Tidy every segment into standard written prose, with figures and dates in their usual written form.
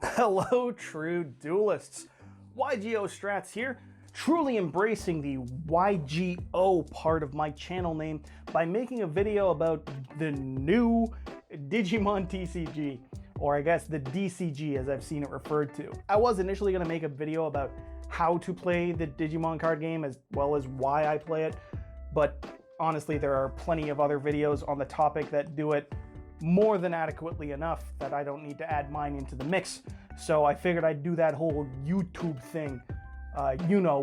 Hello, true duelists. YGO Strats here, truly embracing the YGO part of my channel name by making a video about the new Digimon TCG, or I guess the DCG as I've seen it referred to. I was initially going to make a video about how to play the Digimon card game as well as why I play it, but honestly there are plenty of other videos on the topic that do it more than adequately enough that I don't need to add mine into the mix. So I figured I'd do that whole YouTube thing,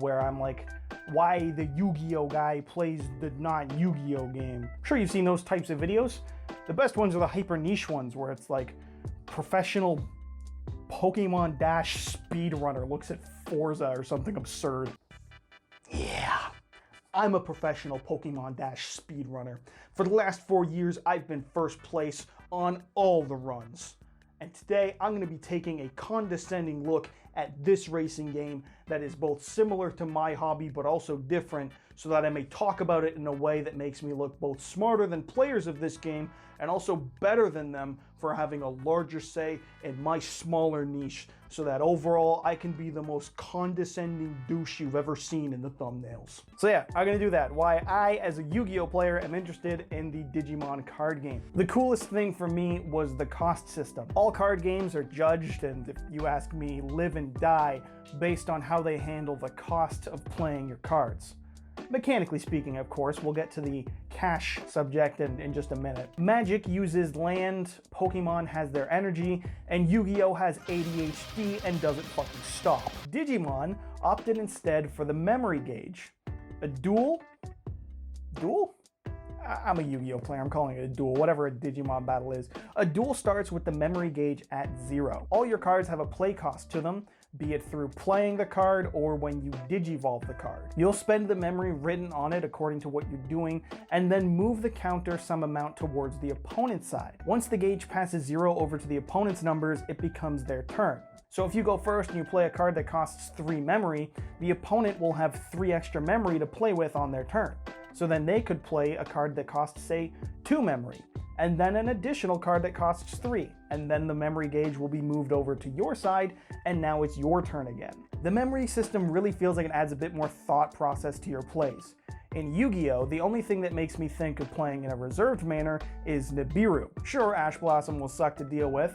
where I'm like, why the Yu-Gi-Oh guy plays the non-Yu-Gi-Oh game. I'm sure you've seen those types of videos. The best ones are the hyper niche ones where it's like professional Pokemon Dash speedrunner looks at Forza or something absurd. Yeah. I'm a professional Pokemon Dash speedrunner. For the last 4 years, I've been first place on all the runs. And today, I'm going to be taking a condescending look at this racing game that is both similar to my hobby but also different, so that I may talk about it in a way that makes me look both smarter than players of this game and also better than them for having a larger say in my smaller niche, so that overall I can be the most condescending douche you've ever seen in the thumbnails. So yeah, I'm gonna do that. Why I, as a Yu-Gi-Oh player, am interested in the Digimon card game. The coolest thing for me was the cost system. All card games are judged, and if you ask me, live and die based on how they handle the cost of playing your cards. Mechanically speaking, of course, we'll get to the cash subject in just a minute. Magic uses land, Pokemon has their energy, and Yu-Gi-Oh has ADHD and doesn't fucking stop. Digimon opted instead for the memory gauge. A duel? Duel? I'm a Yu-Gi-Oh player, I'm calling it a duel, whatever a Digimon battle is. A duel starts with the memory gauge at 0. All your cards have a play cost to them, be it through playing the card or when you digivolve the card. You'll spend the memory written on it according to what you're doing, and then move the counter some amount towards the opponent's side. Once the gauge passes 0 over to the opponent's numbers, it becomes their turn. So if you go first and you play a card that costs 3 memory, the opponent will have 3 extra memory to play with on their turn. So then they could play a card that costs, say, 2 memory, and then an additional card that costs 3, and then the memory gauge will be moved over to your side, and now it's your turn again. The memory system really feels like it adds a bit more thought process to your plays. In Yu-Gi-Oh, the only thing that makes me think of playing in a reserved manner is Nibiru. Sure, Ash Blossom will suck to deal with,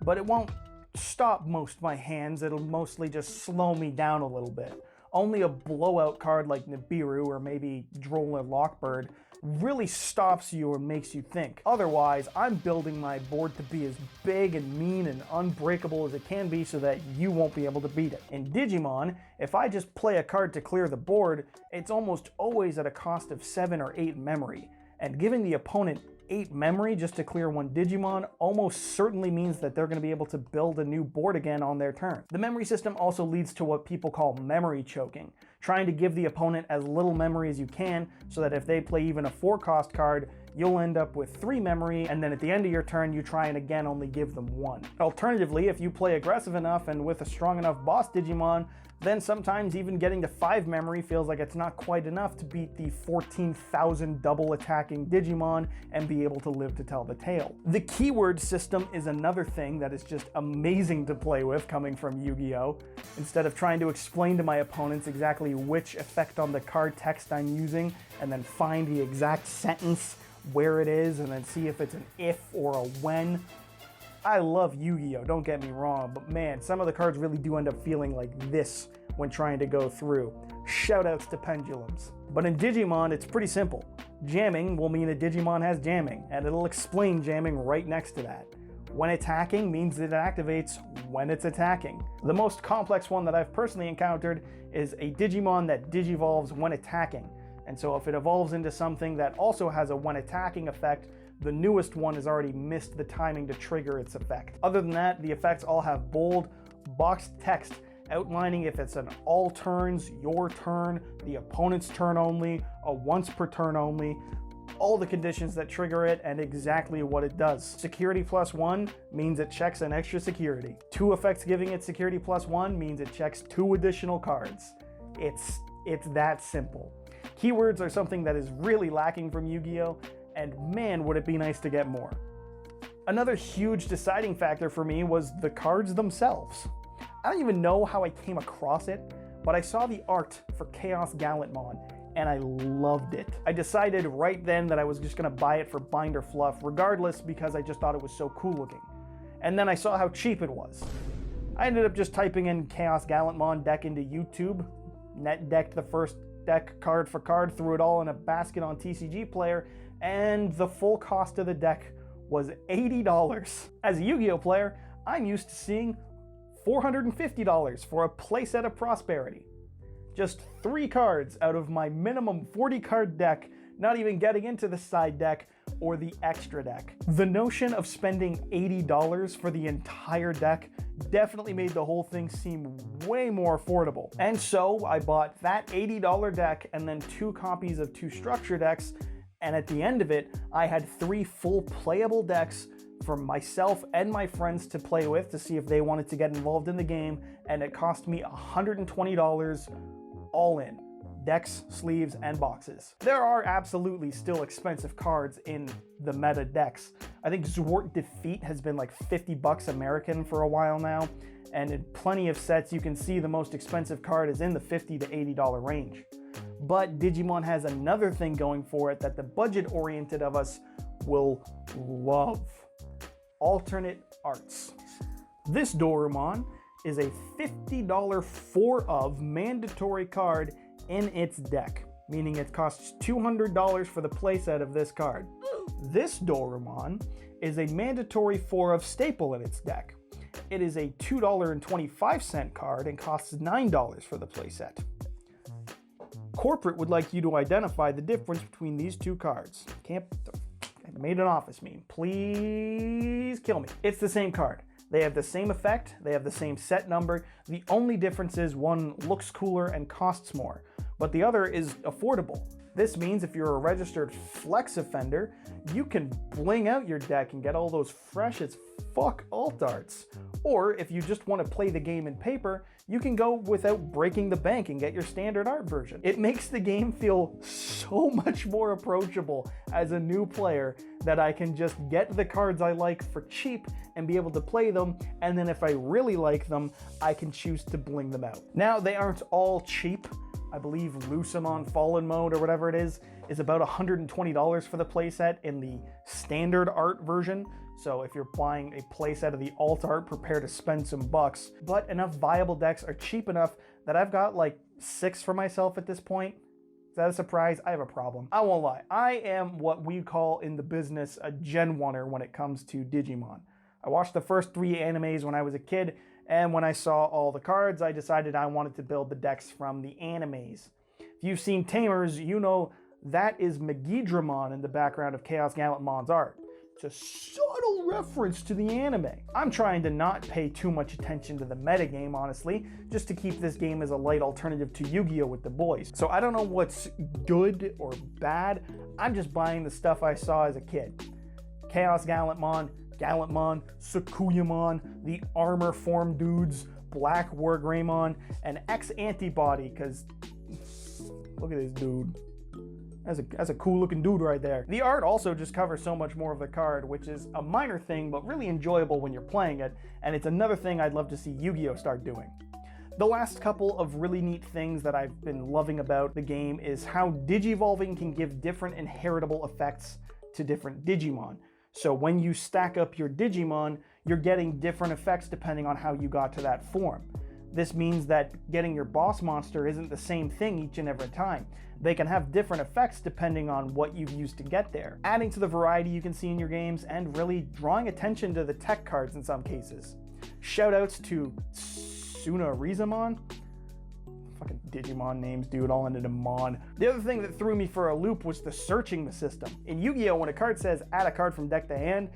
but it won't stop most of my hands, it'll mostly just slow me down a little bit. Only a blowout card like Nibiru or maybe Droller Lockbird really stops you or makes you think. Otherwise, I'm building my board to be as big and mean and unbreakable as it can be so that you won't be able to beat it. In Digimon, if I just play a card to clear the board, it's almost always at a cost of 7 or 8 memory. And giving the opponent 8 memory just to clear 1 Digimon almost certainly means that they're going to be able to build a new board again on their turn. The memory system also leads to what people call memory choking, trying to give the opponent as little memory as you can so that if they play even a 4-cost card, you'll end up with 3 memory, and then at the end of your turn you try and again only give them 1. Alternatively, if you play aggressive enough and with a strong enough boss Digimon, then sometimes even getting to 5 memory feels like it's not quite enough to beat the 14,000 double attacking Digimon and be able to live to tell the tale. The keyword system is another thing that is just amazing to play with coming from Yu-Gi-Oh! Instead of trying to explain to my opponents exactly which effect on the card text I'm using and then find the exact sentence where it is and then see if it's an if or a when. I love Yu-Gi-Oh, don't get me wrong, but man, some of the cards really do end up feeling like this when trying to go through. Shoutouts to pendulums. But in Digimon, it's pretty simple. Jamming will mean a Digimon has jamming, and it'll explain jamming right next to that. When attacking means that it activates when it's attacking. The most complex one that I've personally encountered is a Digimon that digivolves when attacking. And so if it evolves into something that also has a when attacking effect, the newest one has already missed the timing to trigger its effect. Other than that, the effects all have bold, boxed text outlining if it's an all turns, your turn, the opponent's turn only, a once per turn only, all the conditions that trigger it, and exactly what it does. Security +1 means it checks an extra security. 2 effects giving it security +1 means it checks 2 additional cards. It's that simple. Keywords are something that is really lacking from Yu-Gi-Oh! And man, would it be nice to get more. Another huge deciding factor for me was the cards themselves. I don't even know how I came across it, but I saw the art for Chaos Gallantmon and I loved it. I decided right then that I was just gonna buy it for binder fluff regardless because I just thought it was so cool looking. And then I saw how cheap it was. I ended up just typing in Chaos Gallantmon deck into YouTube, net decked the first deck card for card, threw it all in a basket on TCG Player, and the full cost of the deck was $80. As a Yu-Gi-Oh player, I'm used to seeing $450 for a playset of Prosperity. Just 3 cards out of my minimum 40 card deck, not even getting into the side deck or the extra deck. The notion of spending $80 for the entire deck definitely made the whole thing seem way more affordable. And so I bought that $80 deck and then 2 copies of 2 structure decks, and at the end of it, I had 3 full playable decks for myself and my friends to play with to see if they wanted to get involved in the game, and it cost me $120 all in. Decks, sleeves, and boxes. There are absolutely still expensive cards in the meta decks. I think Zwart Defeat has been like $50 American for a while now, and in plenty of sets you can see the most expensive card is in the $50 to $80 range. But Digimon has another thing going for it that the budget-oriented of us will love. Alternate arts. This Dorumon is a $50 4 of mandatory card in its deck, meaning it costs $200 for the playset of this card. This Dorumon is a mandatory 4 of staple in its deck. It is a $2.25 card and costs $9 for the playset. Corporate would like you to identify the difference between these 2 cards. I made an office meme. Please kill me. It's the same card. They have the same effect, they have the same set number. The only difference is one looks cooler and costs more, but the other is affordable. This means if you're a registered flex offender, you can bling out your deck and get all those fresh as fuck alt arts. Or if you just want to play the game in paper, you can go without breaking the bank and get your standard art version. It makes the game feel so much more approachable as a new player that I can just get the cards I like for cheap and be able to play them, and then if I really like them, I can choose to bling them out. Now, they aren't all cheap. I believe Lucemon Fallen Mode or whatever it is about $120 for the playset in the standard art version. So if you're buying a playset of the alt art, prepare to spend some bucks. But enough viable decks are cheap enough that I've got like 6 for myself at this point. Is that a surprise? I have a problem. I won't lie. I am what we call in the business a Gen 1er when it comes to Digimon. I watched the first 3 animes when I was a kid, and when I saw all the cards, I decided I wanted to build the decks from the animes. If you've seen Tamers, you know that is Megidramon in the background of Chaos Gallantmon's art. It's a subtle reference to the anime. I'm trying to not pay too much attention to the metagame, honestly, just to keep this game as a light alternative to Yu-Gi-Oh! With the boys. So I don't know what's good or bad, I'm just buying the stuff I saw as a kid. Chaos Gallantmon, Gallantmon, Sakuyamon, the armor form dudes, Black Wargreymon, and X-Antibody, because look at this dude. That's a cool looking dude right there. The art also just covers so much more of the card, which is a minor thing, but really enjoyable when you're playing it, and it's another thing I'd love to see Yu-Gi-Oh! Start doing. The last couple of really neat things that I've been loving about the game is how Digivolving can give different inheritable effects to different Digimon. So when you stack up your Digimon, you're getting different effects depending on how you got to that form. This means that getting your boss monster isn't the same thing each and every time. They can have different effects depending on what you've used to get there, adding to the variety you can see in your games and really drawing attention to the tech cards in some cases. Shoutouts to Tsunarizamon. Fucking Digimon names, dude, all ended in Mon. The other thing that threw me for a loop was the searching the system. In Yu-Gi-Oh! When a card says add a card from deck to hand,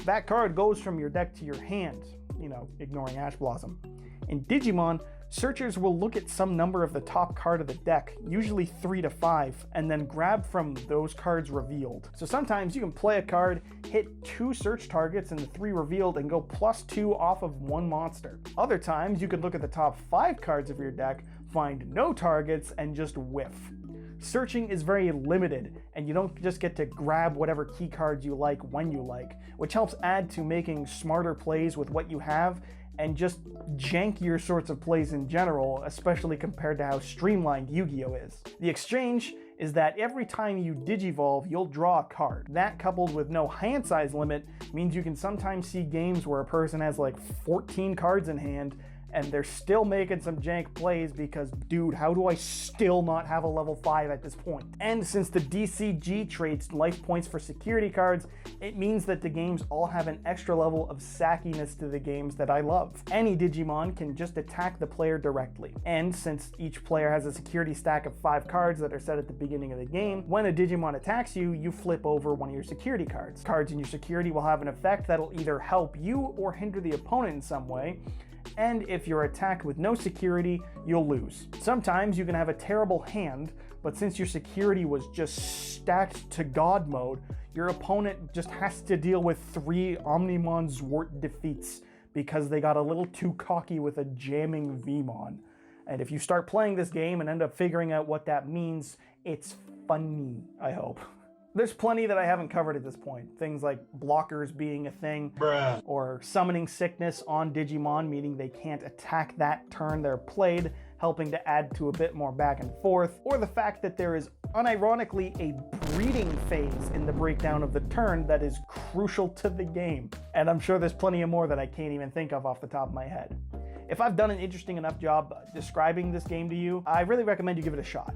that card goes from your deck to your hand, you know, ignoring Ash Blossom. In Digimon, searchers will look at some number of the top card of the deck, usually 3 to 5, and then grab from those cards revealed. So sometimes you can play a card, hit 2 search targets and the 3 revealed and go +2 off of 1 monster. Other times you could look at the top 5 cards of your deck, find no targets, and just whiff. searching is very limited, and you don't just get to grab whatever key cards you like when you like, which helps add to making smarter plays with what you have and just jankier sorts of plays in general, especially compared to how streamlined Yu-Gi-Oh! Is. The exchange is that every time you digivolve, you'll draw a card. That, coupled with no hand size limit, means you can sometimes see games where a person has like 14 cards in hand and they're still making some jank plays because, dude, how do I still not have a level 5 at this point? And since the DCG trades life points for security cards, it means that the games all have an extra level of sackiness to the games that I love. Any Digimon can just attack the player directly. And since each player has a security stack of 5 cards that are set at the beginning of the game, when a Digimon attacks you, you flip over one of your security cards. Cards in your security will have an effect that'll either help you or hinder the opponent in some way, and if you're attacked with no security, you'll lose. Sometimes you can have a terrible hand, but since your security was just stacked to God mode, your opponent just has to deal with 3 Omnimon Zwart defeats because they got a little too cocky with a jamming Vmon. And if you start playing this game and end up figuring out what that means, it's funny, I hope. There's plenty that I haven't covered at this point. Things like blockers being a thing, or summoning sickness on Digimon, meaning they can't attack that turn they're played, helping to add to a bit more back and forth, or the fact that there is unironically a breeding phase in the breakdown of the turn that is crucial to the game. And I'm sure there's plenty of more that I can't even think of off the top of my head. If I've done an interesting enough job describing this game to you, I really recommend you give it a shot.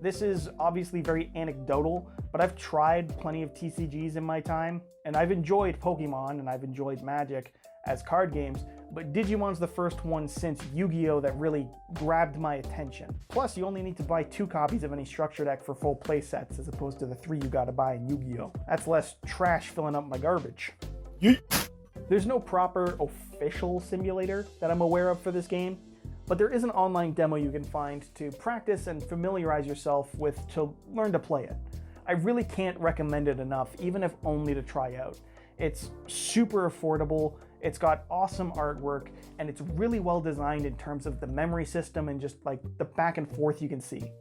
This is obviously very anecdotal, but I've tried plenty of TCGs in my time, and I've enjoyed Pokemon and I've enjoyed Magic as card games, but Digimon's the first one since Yu-Gi-Oh! That really grabbed my attention. Plus, you only need to buy 2 copies of any structure deck for full play sets as opposed to the 3 you gotta buy in Yu-Gi-Oh! That's less trash filling up my garbage. Yeet. There's no proper official simulator that I'm aware of for this game, but there is an online demo you can find to practice and familiarize yourself with to learn to play it. I really can't recommend it enough, even if only to try out. It's super affordable, it's got awesome artwork, and it's really well designed in terms of the memory system and just like the back and forth you can see.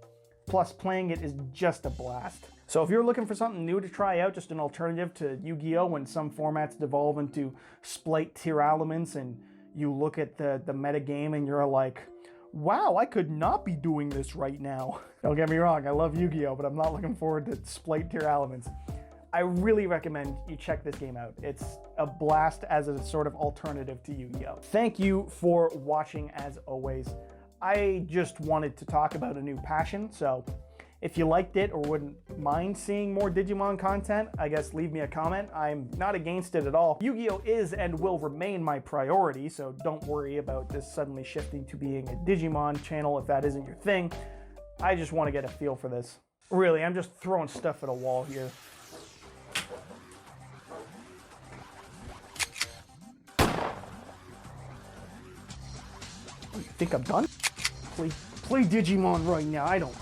Plus, playing it is just a blast. So if you're looking for something new to try out, just an alternative to Yu-Gi-Oh! When some formats devolve into Splite tier elements and you look at the meta game and you're like, wow, I could not be doing this right now. Don't get me wrong, I love Yu-Gi-Oh!, but I'm not looking forward to Splite tier elements. I really recommend you check this game out. It's a blast as a sort of alternative to Yu-Gi-Oh! Thank you for watching as always. I just wanted to talk about a new passion, so if you liked it or wouldn't mind seeing more Digimon content, I guess leave me a comment. I'm not against it at all. Yu-Gi-Oh! Is and will remain my priority, so don't worry about this suddenly shifting to being a Digimon channel if that isn't your thing. I just want to get a feel for this. Really, I'm just throwing stuff at a wall here. You think I'm done? Play Digimon right now, I don't